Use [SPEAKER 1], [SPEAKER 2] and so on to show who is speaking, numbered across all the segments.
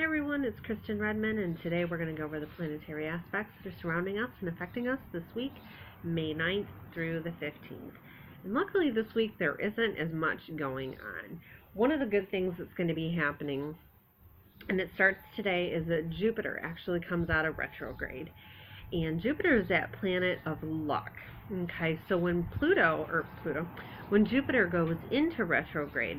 [SPEAKER 1] Hi everyone, it's Kristen Redmond, and today we're going to go over the planetary aspects that are surrounding us and affecting us this week, May 9th through the 15th. And luckily this week there isn't as much going on. One of the good things that's going to be happening, and it starts today, is that Jupiter actually comes out of retrograde. And Jupiter is that planet of luck. Okay, so when when Jupiter goes into retrograde,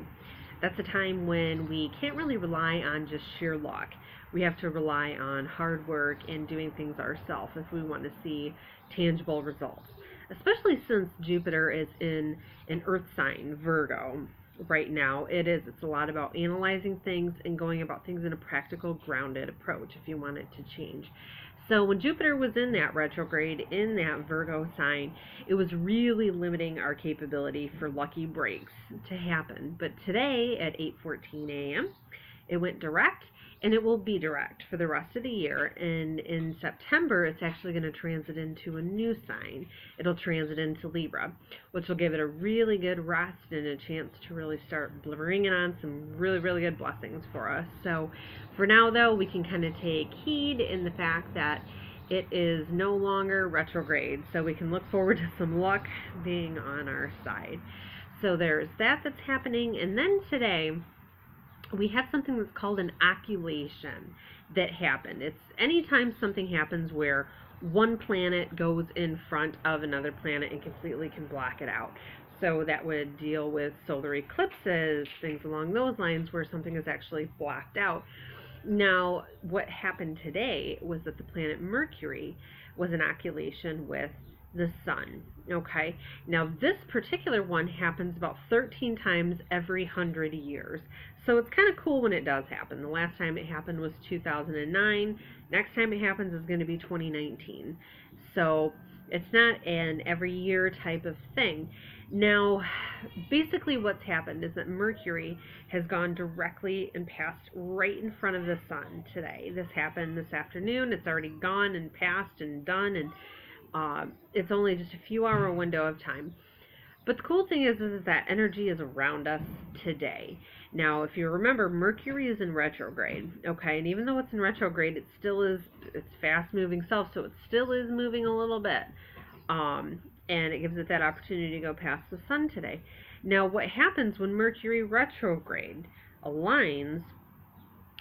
[SPEAKER 1] that's a time when we can't really rely on just sheer luck. We have to rely on hard work and doing things ourselves if we want to see tangible results. Especially since Jupiter is in an earth sign, Virgo, right now. It's a lot about analyzing things and going about things in a practical, grounded approach if you want it to change. So when Jupiter was in that retrograde, in that Virgo sign, it was really limiting our capability for lucky breaks to happen. But today at 8:14 a.m., it went direct, and it will be direct for the rest of the year. And in September, it's actually going to transit into a new sign. It'll transit into Libra, which will give it a really good rest and a chance to really start bringing on some really, really good blessings for us. So for now, though, we can kind of take heed in the fact that it is no longer retrograde, so we can look forward to some luck being on our side. So there's that's happening. And then today, we have something that's called an occulation that happened. It's anytime something happens where one planet goes in front of another planet and completely can block it out. So that would deal with solar eclipses, things along those lines where something is actually blocked out. Now, what happened today was that the planet Mercury was in occulation with the Sun. Okay, now this particular one happens about 13 times every 100 years. So it's kind of cool when it does happen. The last time it happened was 2009. Next time it happens is going to be 2019. So it's not an every year type of thing. Now, basically what's happened is that Mercury has gone directly and passed right in front of the Sun today. This happened this afternoon. It's already gone and passed and done, and it's only just a few hour window of time. But the cool thing is that energy is around us today. Now, if you remember, Mercury is in retrograde, okay? And even though it's in retrograde, it still is, it's fast-moving self, so it still is moving a little bit. And it gives it that opportunity to go past the Sun today. Now, what happens when Mercury retrograde aligns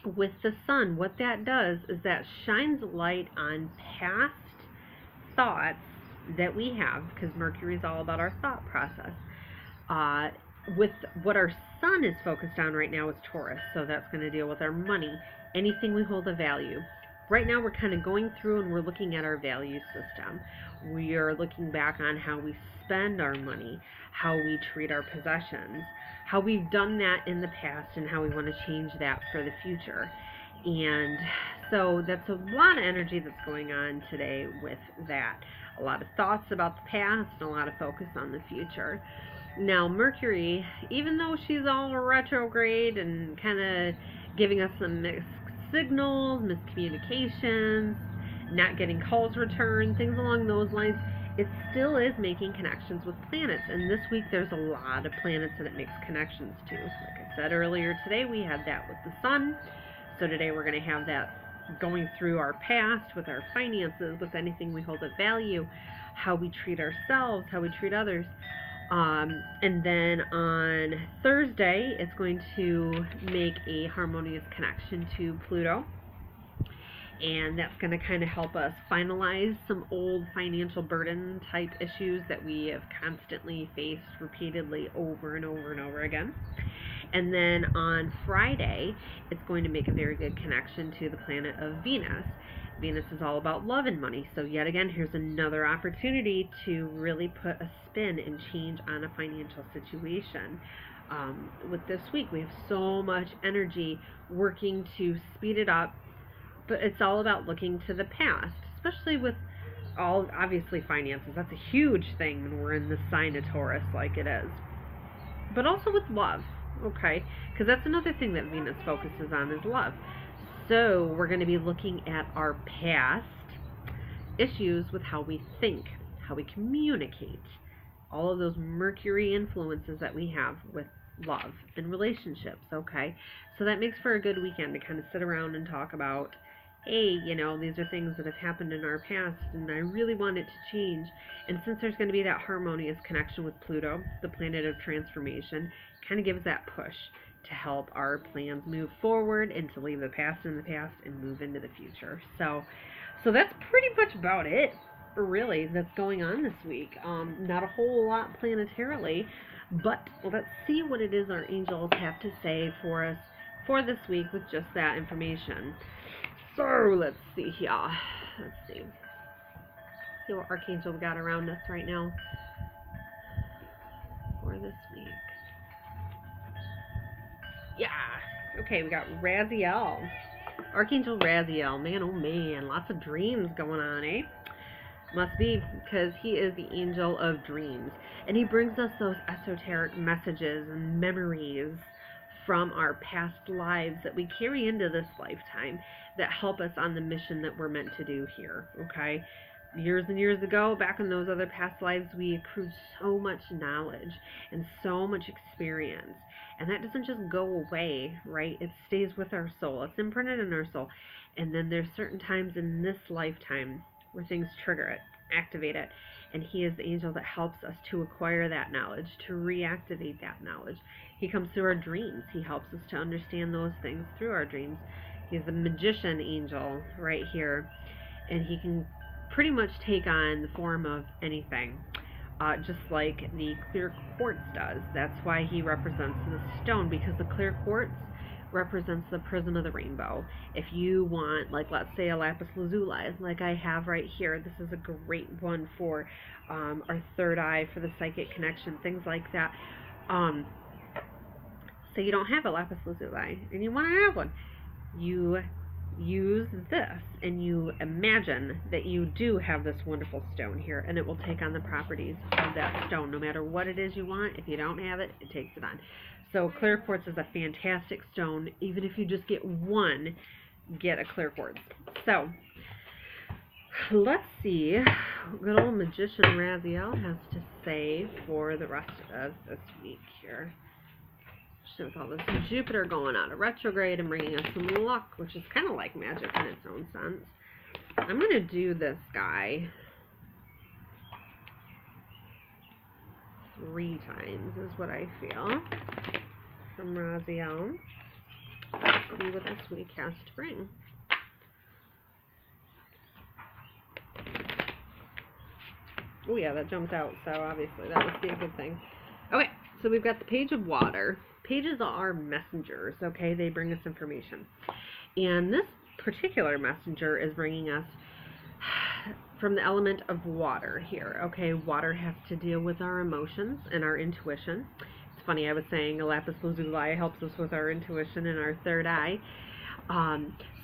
[SPEAKER 1] with the Sun, what that does is that shines light on past thoughts that we have, because Mercury is all about our thought process. With what our Sun is focused on right now is Taurus, so that's going to deal with our money, anything we hold of value. Right now we're kind of going through and we're looking at our value system. We are looking back on how we spend our money, how we treat our possessions, how we've done that in the past, and how we want to change that for the future. And so that's a lot of energy that's going on today with that. A lot of thoughts about the past and a lot of focus on the future. Now, Mercury, even though she's all retrograde and kind of giving us some mixed signals, miscommunications, not getting calls returned, things along those lines, it still is making connections with planets. And this week there's a lot of planets that it makes connections to. Like I said earlier today, we had that with the Sun. So today we're going to have that going through our past with our finances, with anything we hold of value, how we treat ourselves, how we treat others. And then on Thursday, it's going to make a harmonious connection to Pluto. And that's going to kind of help us finalize some old financial burden type issues that we have constantly faced repeatedly over and over and over again. And then on Friday, it's going to make a very good connection to the planet of Venus. Venus is all about love and money. So yet again, here's another opportunity to really put a spin and change on a financial situation. With this week, we have so much energy working to speed it up, but it's all about looking to the past, especially with all, obviously, finances. That's a huge thing when we're in the sign of Taurus like it is. But also with love, okay? Because that's another thing that Venus focuses on is love. So we're going to be looking at our past issues with how we think, how we communicate, all of those Mercury influences that we have with love and relationships, okay? So that makes for a good weekend to kind of sit around and talk about, hey, you know, these are things that have happened in our past and I really want it to change. And since there's going to be that harmonious connection with Pluto, the planet of transformation, kind of gives that push to help our plans move forward and to leave the past in the past and move into the future. So that's pretty much about it, really, that's going on this week. Not a whole lot planetarily, but let's see what it is our angels have to say for us for this week with just that information. So let's see here. Let's see what archangel we got around us right now for this week. Yeah. Okay, we got Raziel. Archangel Raziel. Man, oh man, lots of dreams going on, eh? Must be, because he is the angel of dreams. And he brings us those esoteric messages and memories from our past lives that we carry into this lifetime that help us on the mission that we're meant to do here, okay? Years and years ago, back in those other past lives, we accrued so much knowledge and so much experience. And that doesn't just go away, right? It stays with our soul. It's imprinted in our soul. And then there's certain times in this lifetime where things trigger it, activate it. And he is the angel that helps us to acquire that knowledge, to reactivate that knowledge. He comes through our dreams. He helps us to understand those things through our dreams. He's the magician angel right here. And he can pretty much take on the form of anything, just like the clear quartz does. That's why he represents the stone, because the clear quartz represents the prism of the rainbow. If you want, like, let's say a lapis lazuli, like I have right here, this is a great one for our third eye, for the psychic connection, things like that. Say you don't have a lapis lazuli and you want to have one, you use this and you imagine that you do have this wonderful stone here, and it will take on the properties of that stone no matter what it is you want. If you don't have it, it takes it on. So clear quartz is a fantastic stone. Even if you just get one, get a clear quartz. So let's see what good old magician Raziel has to say for the rest of this week here. With all this Jupiter going out of retrograde and bringing us some luck, which is kind of like magic in its own sense. I'm going to do this guy 3 times is what I feel from Raziel. Let's see what this week has to bring. Oh yeah, that jumped out, so obviously that must be a good thing. Okay, so we've got the Page of Water. Pages are messengers, okay? They bring us information. And this particular messenger is bringing us from the element of water here, okay? Water has to deal with our emotions and our intuition. It's funny, I was saying a lapis lazuli helps us with our intuition and our third eye.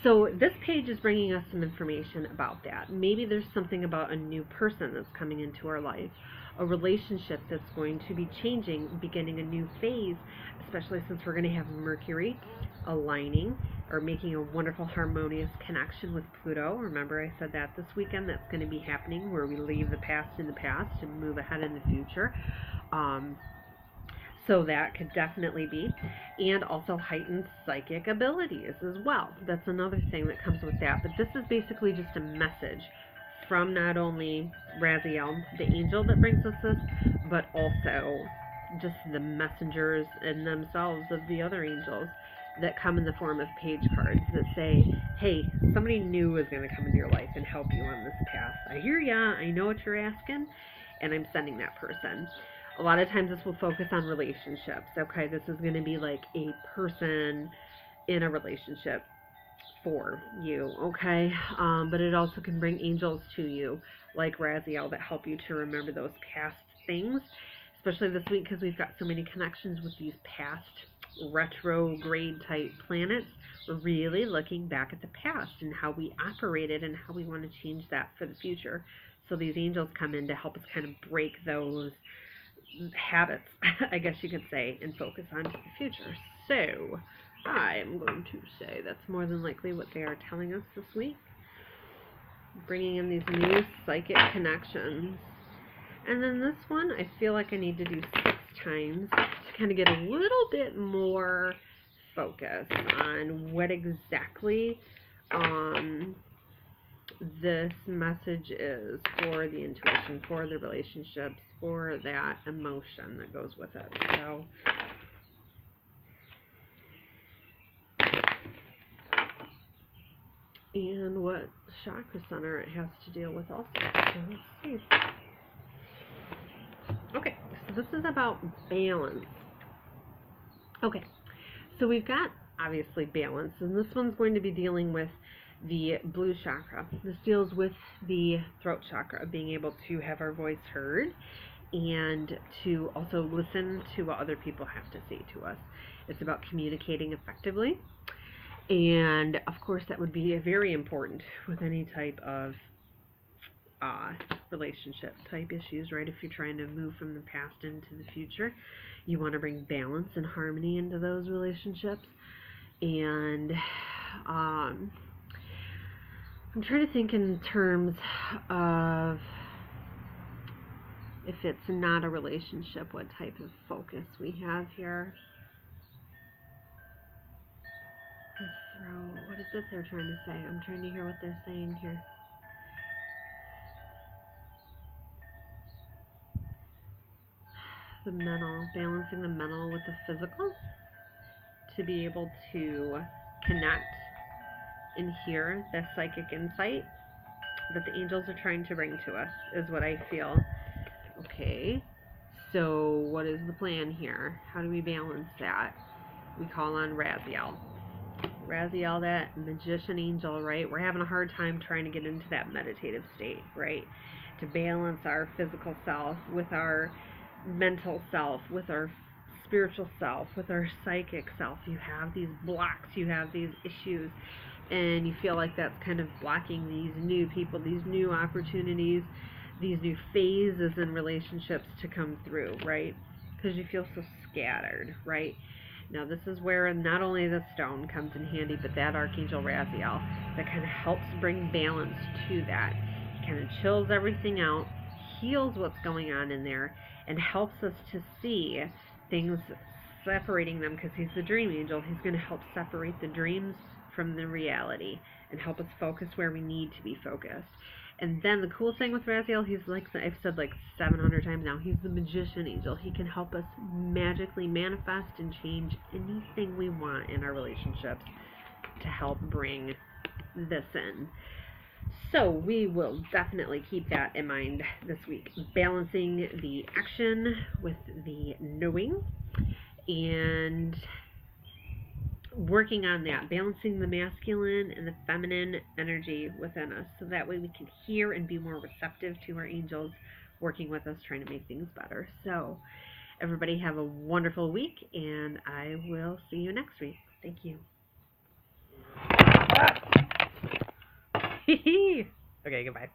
[SPEAKER 1] So this page is bringing us some information about that. Maybe there's something about a new person that's coming into our life, a relationship that's going to be changing, beginning a new phase, especially since we're going to have Mercury aligning or making a wonderful harmonious connection with Pluto. Remember I said that this weekend that's going to be happening, where we leave the past in the past and move ahead in the future. So that could definitely be. And also heightened psychic abilities as well. That's another thing that comes with that. But this is basically just a message from not only Raziel, the angel that brings us this, but also just the messengers in themselves of the other angels that come in the form of page cards that say, hey, somebody new is going to come into your life and help you on this path. I hear ya, I know what you're asking, and I'm sending that person. A lot of times this will focus on relationships, okay? This is going to be like a person in a relationship for you, okay? But it also can bring angels to you, like Raziel, that help you to remember those past things, especially this week because we've got so many connections with these past retrograde type planets. We're really looking back at the past and how we operated and how we want to change that for the future. So these angels come in to help us kind of break those habits, I guess you could say, and focus on to the future. So I'm going to say that's more than likely what they are telling us this week, bringing in these new psychic connections. And then this one, I feel like I need to do 6 times to kind of get a little bit more focus on what exactly this message is for the intuition, for the relationships, for that emotion that goes with it. So and what chakra center it has to deal with also. So let's see. Okay, so this is about balance. Okay, so we've got obviously balance, and this one's going to be dealing with the blue chakra. This deals with the throat chakra, being able to have our voice heard and to also listen to what other people have to say to us. It's about communicating effectively. And of course, that would be very important with any type of relationship type issues, right? If you're trying to move from the past into the future, you want to bring balance and harmony into those relationships. And I'm trying to think in terms of, if it's not a relationship, what type of focus we have here. What is it they're trying to say? I'm trying to hear what they're saying here. The mental, balancing the mental with the physical to be able to connect and hear the psychic insight that the angels are trying to bring to us is what I feel. Okay, so what is the plan here? How do we balance that? We call on Raziel. Raziel, that magician angel, right? We're having a hard time trying to get into that meditative state, right? To balance our physical self with our mental self, with our spiritual self, with our psychic self. You have these blocks, you have these issues, and you feel like that's kind of blocking these new people, these new opportunities, these new phases in relationships to come through, right? Because you feel so scattered, right? Now this is where not only the stone comes in handy, but that Archangel Raziel that kind of helps bring balance to that. He kind of chills everything out, heals what's going on in there, and helps us to see things, separating them, because he's the dream angel. He's going to help separate the dreams from the reality and help us focus where we need to be focused. And then the cool thing with Raziel, he's like, I've said like 700 times now, he's the magician angel. He can help us magically manifest and change anything we want in our relationships to help bring this in. So we will definitely keep that in mind this week. Balancing the action with the knowing and working on that, balancing the masculine and the feminine energy within us, so that way we can hear and be more receptive to our angels working with us, trying to make things better. So everybody have a wonderful week, and I will see you next week. Thank you. Okay, goodbye.